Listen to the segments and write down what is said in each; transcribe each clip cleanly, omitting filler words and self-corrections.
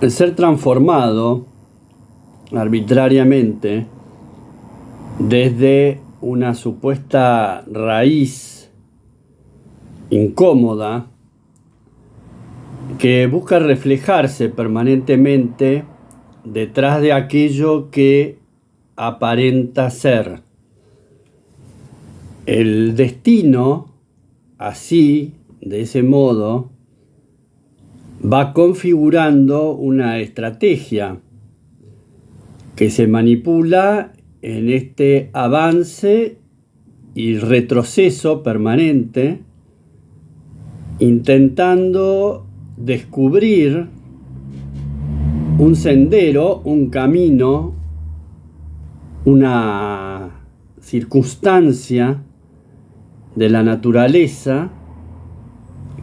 El ser transformado arbitrariamente desde una supuesta raíz incómoda que busca reflejarse permanentemente detrás de aquello que aparenta ser. El destino, así, de ese modo, va configurando una estrategia que se manipula en este avance y retroceso permanente, intentando descubrir un sendero, un camino, una circunstancia de la naturaleza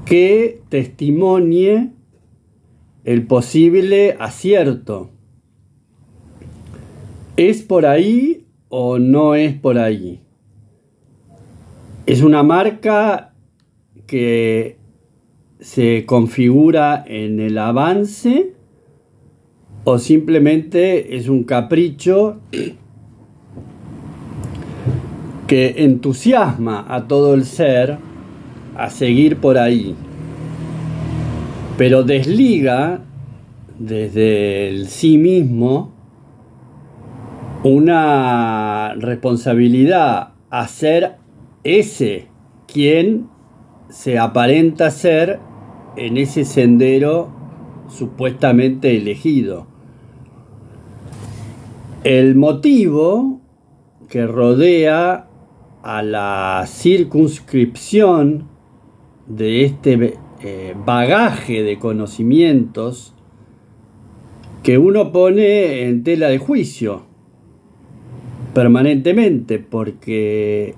que testimonie el posible acierto. ¿Es por ahí o no es por ahí? Es una marca que se configura en el avance o simplemente es un capricho que entusiasma a todo el ser a seguir por ahí, pero desliga desde el sí mismo una responsabilidad a ser ese quien se aparenta ser en ese sendero supuestamente elegido. El motivo que rodea a la circunscripción de este bagaje de conocimientos que uno pone en tela de juicio permanentemente, porque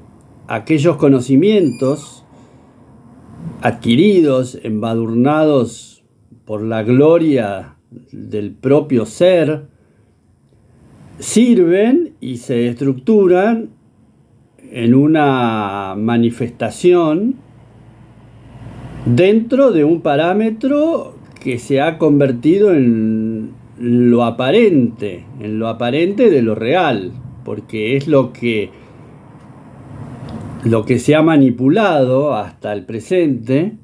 aquellos conocimientos adquiridos, embadurnados por la gloria del propio ser, sirven y se estructuran en una manifestación dentro de un parámetro que se ha convertido en lo aparente de lo real, porque es lo que se ha manipulado hasta el presente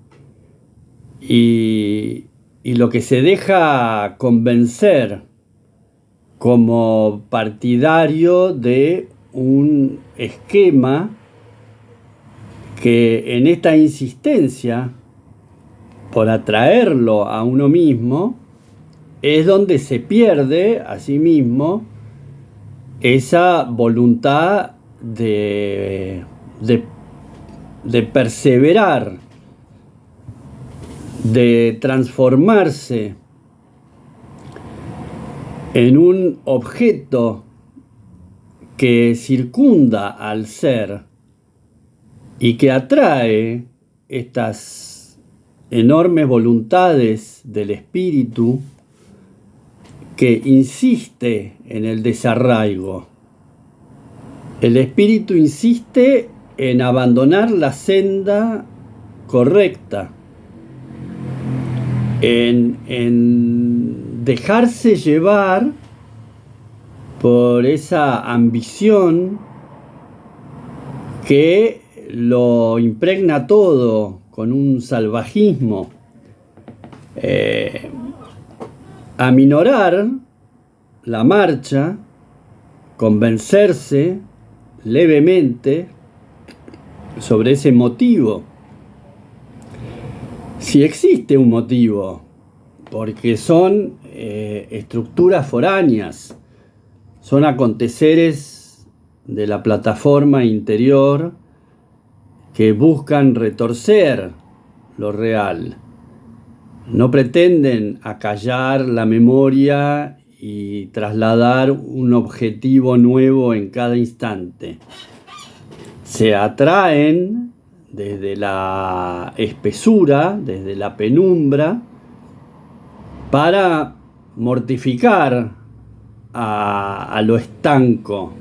y lo que se deja convencer como partidario de un esquema que en esta insistencia por atraerlo a uno mismo es donde se pierde a sí mismo esa voluntad de perseverar, de transformarse en un objeto que circunda al ser y que atrae estas enormes voluntades del espíritu que insiste en el desarraigo. El espíritu insiste en abandonar la senda correcta, en dejarse llevar por esa ambición que lo impregna todo con un salvajismo, aminorar la marcha, convencerse levemente sobre ese motivo. Si existe un motivo, porque son estructuras foráneas, son aconteceres de la plataforma interior que buscan retorcer lo real. No pretenden acallar la memoria y trasladar un objetivo nuevo en cada instante. Se atraen desde la espesura, desde la penumbra, para mortificar a lo estanco,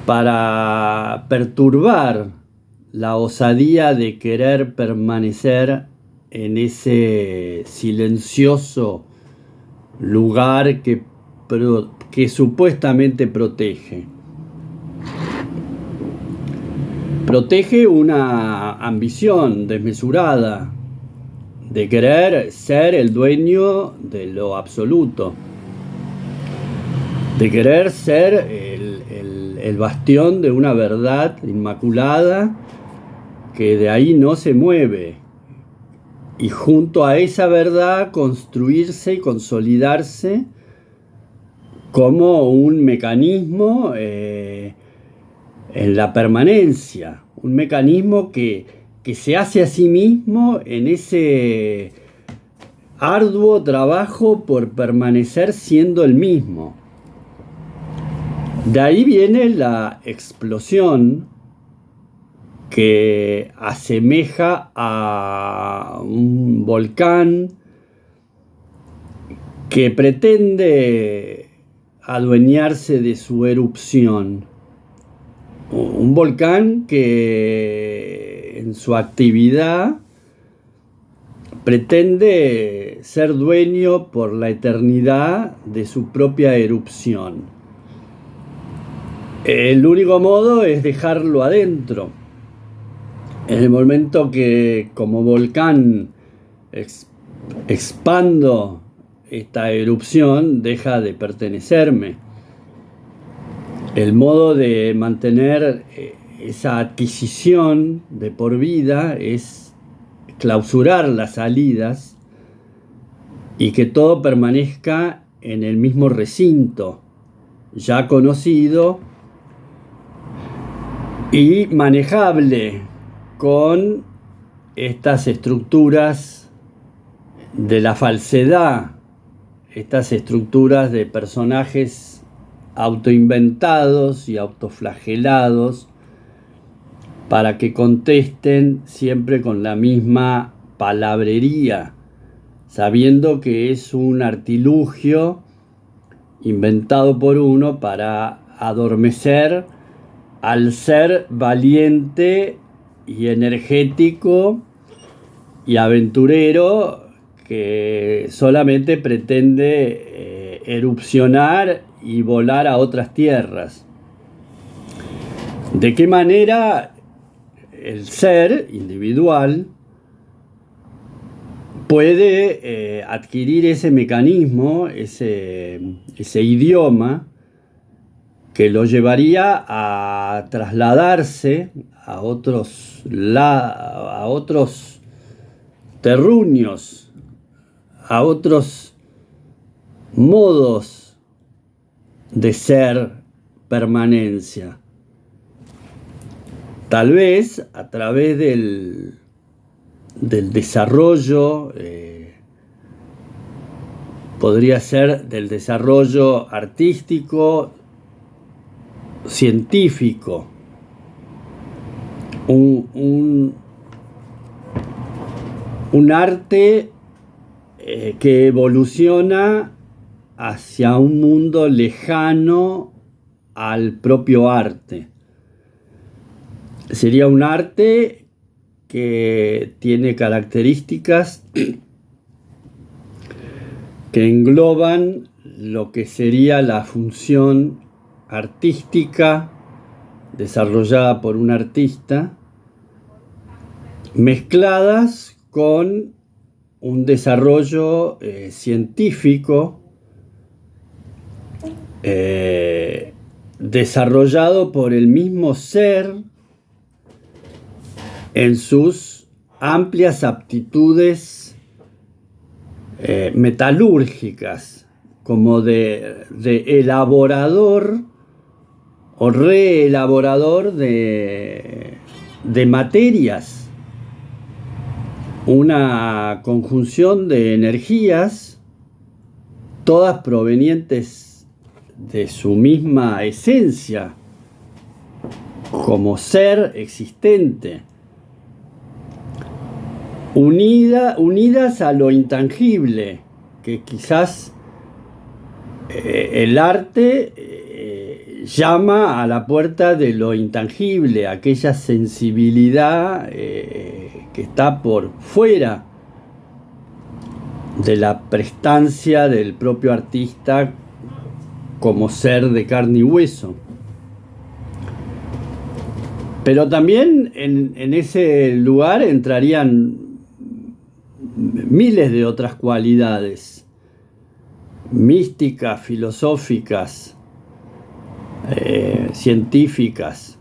para perturbar la osadía de querer permanecer en ese silencioso lugar que supuestamente protege. Protege una ambición desmesurada de querer ser el dueño de lo absoluto, de querer ser el bastión de una verdad inmaculada que de ahí no se mueve, y junto a esa verdad construirse y consolidarse como un mecanismo en la permanencia, un mecanismo que se hace a sí mismo en ese arduo trabajo por permanecer siendo el mismo. De ahí viene la explosión que asemeja a un volcán que pretende adueñarse de su erupción. Un volcán que en su actividad pretende ser dueño por la eternidad de su propia erupción. El único modo es dejarlo adentro. En el momento que como volcán expando esta erupción, deja de pertenecerme. El modo de mantener esa adquisición de por vida es clausurar las salidas y que todo permanezca en el mismo recinto, ya conocido y manejable con estas estructuras de la falsedad, estas estructuras de personajes autoinventados y autoflagelados para que contesten siempre con la misma palabrería, sabiendo que es un artilugio inventado por uno para adormecer al ser valiente y energético y aventurero que solamente pretende erupcionar y volar a otras tierras. ¿De qué manera el ser individual puede adquirir ese mecanismo, ese idioma que lo llevaría a trasladarse a otros terruños, a otros modos de ser permanencia? Tal vez a través del desarrollo, podría ser del desarrollo artístico, científico, un arte que evoluciona hacia un mundo lejano al propio arte. Sería un arte que tiene características que engloban lo que sería la función artística desarrollada por un artista, mezcladas con un desarrollo científico desarrollado por el mismo ser en sus amplias aptitudes metalúrgicas, como de elaborador o reelaborador de materias, una conjunción de energías, todas provenientes de su misma esencia como ser existente, unidas a lo intangible, que quizás el arte llama a la puerta de lo intangible, aquella sensibilidad que está por fuera de la prestancia del propio artista como ser de carne y hueso. Pero también en ese lugar entrarían miles de otras cualidades místicas, filosóficas, científicas.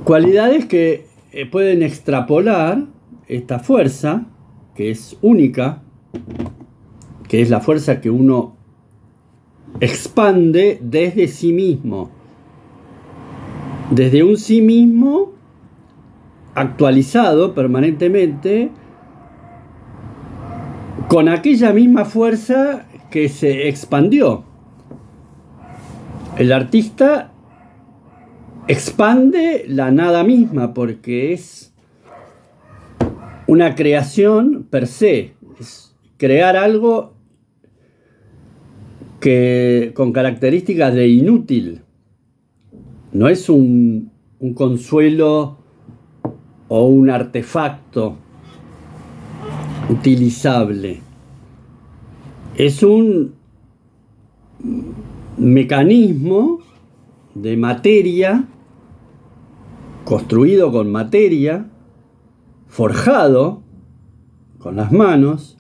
Cualidades que pueden extrapolar esta fuerza, que es única, que es la fuerza que uno expande desde sí mismo, desde un sí mismo actualizado permanentemente con aquella misma fuerza que se expandió. El artista expande la nada misma porque es una creación per se, es crear algo que con características de inútil. No es un consuelo o un artefacto utilizable. Es un mecanismo de materia, construido con materia, forjado con las manos,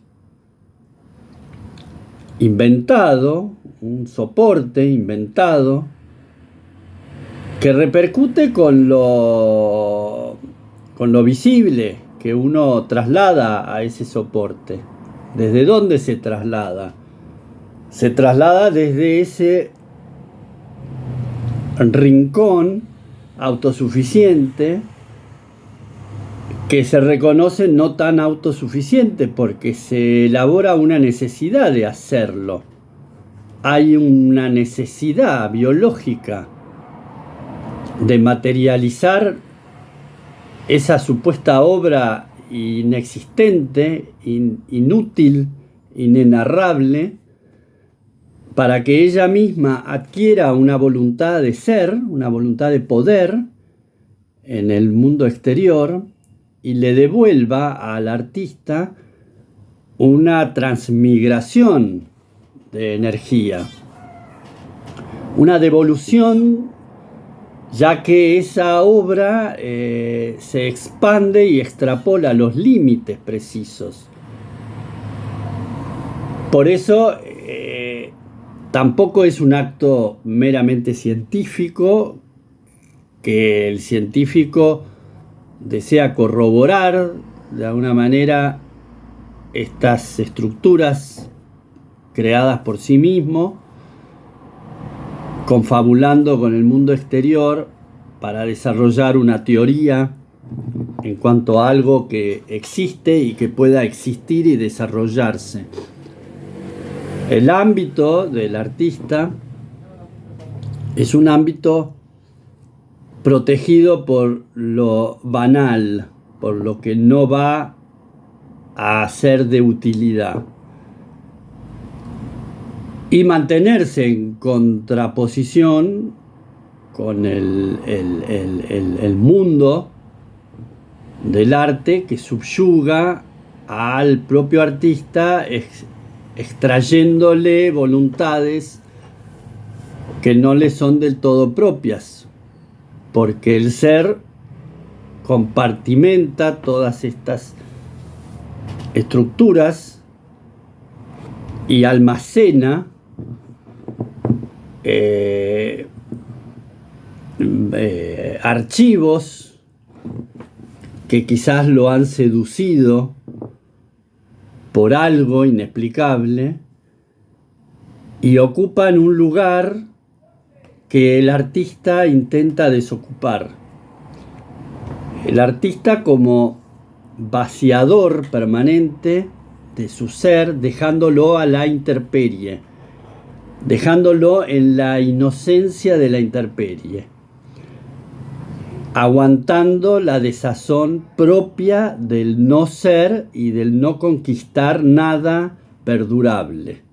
inventado, un soporte inventado, que repercute con lo visible que uno traslada a ese soporte. ¿Desde dónde se traslada? Se traslada desde ese rincón autosuficiente que se reconoce no tan autosuficiente porque se elabora una necesidad de hacerlo. Hay una necesidad biológica de materializar esa supuesta obra inexistente, inútil, inenarrable, para que ella misma adquiera una voluntad de ser, una voluntad de poder en el mundo exterior y le devuelva al artista una transmigración de energía, una devolución, ya que esa obra se expande y extrapola los límites precisos. Por eso tampoco es un acto meramente científico, que el científico desea corroborar de alguna manera estas estructuras creadas por sí mismo, confabulando con el mundo exterior para desarrollar una teoría en cuanto a algo que existe y que pueda existir y desarrollarse. El ámbito del artista es un ámbito protegido por lo banal, por lo que no va a ser de utilidad. Y mantenerse en contraposición con el mundo del arte que subyuga al propio artista, extrayéndole voluntades que no le son del todo propias, porque el ser compartimenta todas estas estructuras y almacena archivos que quizás lo han seducido por algo inexplicable y ocupan un lugar que el artista intenta desocupar. El artista como vaciador permanente de su ser, dejándolo a la intemperie, dejándolo en la inocencia de la intemperie, aguantando la desazón propia del no ser y del no conquistar nada perdurable.